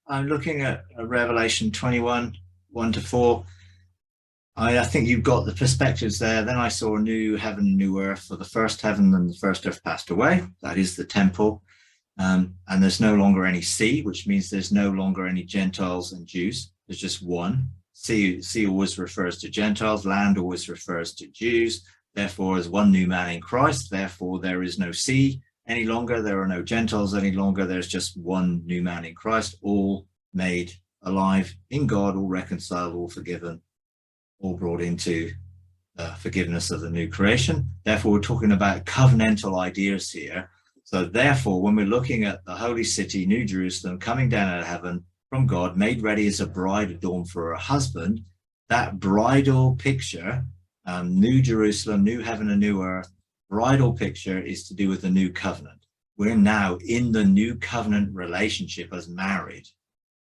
I'm looking at Revelation 21, 1 to 4. I think you've got the perspectives there. Then I saw a new heaven, new earth, for the first heaven and the first earth passed away. That is the temple. And there's no longer any sea, which means there's no longer any Gentiles and Jews. There's just one. Sea always refers to Gentiles. Land always refers to Jews. Therefore, there's one new man in Christ. Therefore, there is no sea any longer. There are no Gentiles any longer. There's just one new man in Christ, all made alive in God, all reconciled, all forgiven, all brought into forgiveness of the new creation. Therefore, we're talking about covenantal ideas here. So therefore, when we're looking at the holy city, New Jerusalem, coming down out of heaven from God, made ready as a bride adorned for her husband, that bridal picture, New Jerusalem, new heaven and new earth, bridal picture is to do with the new covenant. We're now in the new covenant relationship as married.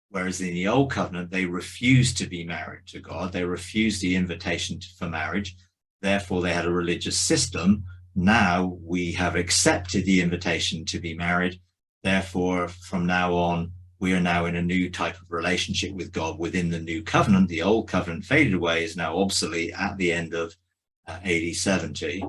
Whereas in the old covenant, they refused to be married to God. They refused the invitation for marriage. Therefore, they had a religious system. Now we have accepted the invitation to be married. Therefore, from now on, we are now in a new type of relationship with God within the new covenant. The old covenant faded away, is now obsolete at the end of AD 70.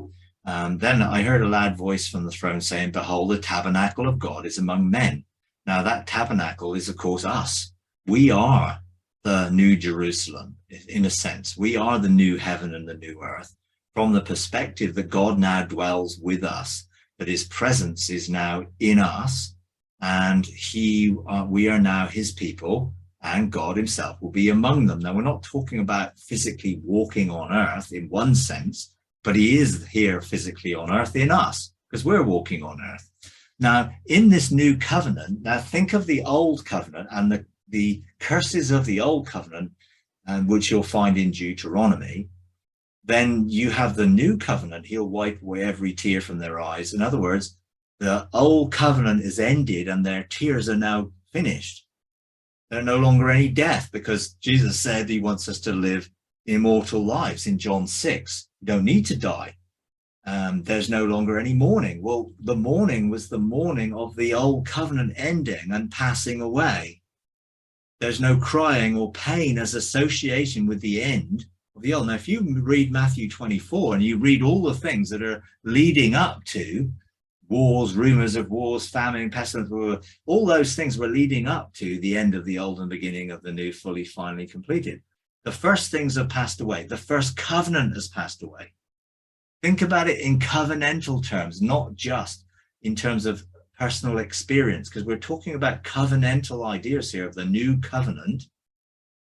Then I heard a loud voice from the throne saying, "Behold, the tabernacle of God is among men." Now that tabernacle is, of course, us. We are the new Jerusalem, in a sense. We are the new heaven and the new earth, from the perspective that God now dwells with us, that his presence is now in us, and we are now his people, and God himself will be among them. Now, we're not talking about physically walking on earth in one sense, but he is here physically on earth in us, because we're walking on earth. Now, in this new covenant, now think of the old covenant and the curses of the old covenant, which you'll find in Deuteronomy. Then you have the new covenant. He'll wipe away every tear from their eyes. In other words, the old covenant is ended and their tears are now finished. There's no longer any death, because Jesus said he wants us to live immortal lives in John 6. You don't need to die. There's no longer any mourning. Well, the mourning was the mourning of the old covenant ending and passing away. There's no crying or pain as association with the end of the old. Now, if you read Matthew 24 and you read all the things that are leading up to wars, rumors of wars, famine, pestilence, all those things were leading up to the end of the old and beginning of the new, fully, finally completed. The first things have passed away. The first covenant has passed away. Think about it in covenantal terms, not just in terms of personal experience, because we're talking about covenantal ideas here of the new covenant,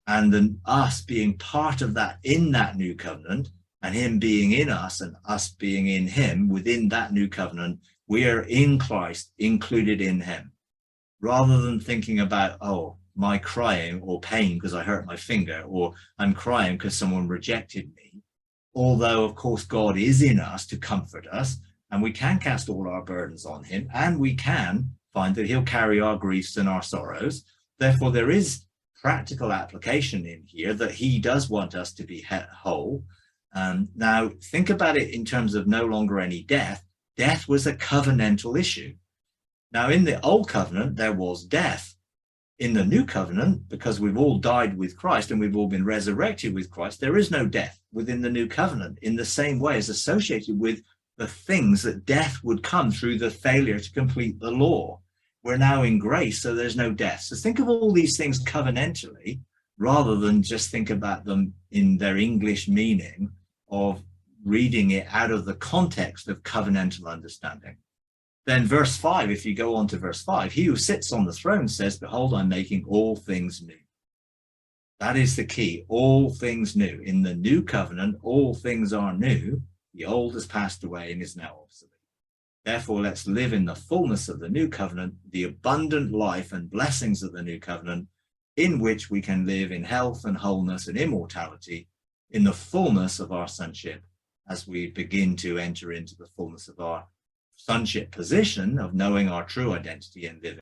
and then us being part of that in that new covenant, and him being in us and us being in him within that new covenant. We are in Christ, included in him, rather than thinking about, oh, my crying or pain because I hurt my finger, or I'm crying because someone rejected me. Although, of course, God is in us to comfort us, and we can cast all our burdens on him, and we can find that he'll carry our griefs and our sorrows. Therefore, there is practical application in here that he does want us to be whole. Now, think about it in terms of no longer any death. Death was a covenantal issue. Now, in the old covenant, there was death. In the new covenant, because we've all died with Christ and we've all been resurrected with Christ, there is no death within the new covenant in the same way as associated with the things that death would come through the failure to complete the law. We're now in grace, so there's no death. So think of all these things covenantally, rather than just think about them in their English meaning of reading it out of the context of covenantal understanding. Then verse 5, if you go on to verse 5, he who sits on the throne says, "Behold, I'm making all things new." That is the key, all things new. In the new covenant, all things are new. The old has passed away and is now obsolete. Therefore, let's live in the fullness of the new covenant, the abundant life and blessings of the new covenant, in which we can live in health and wholeness and immortality, in the fullness of our sonship, as we begin to enter into the fullness of our sonship position of knowing our true identity and living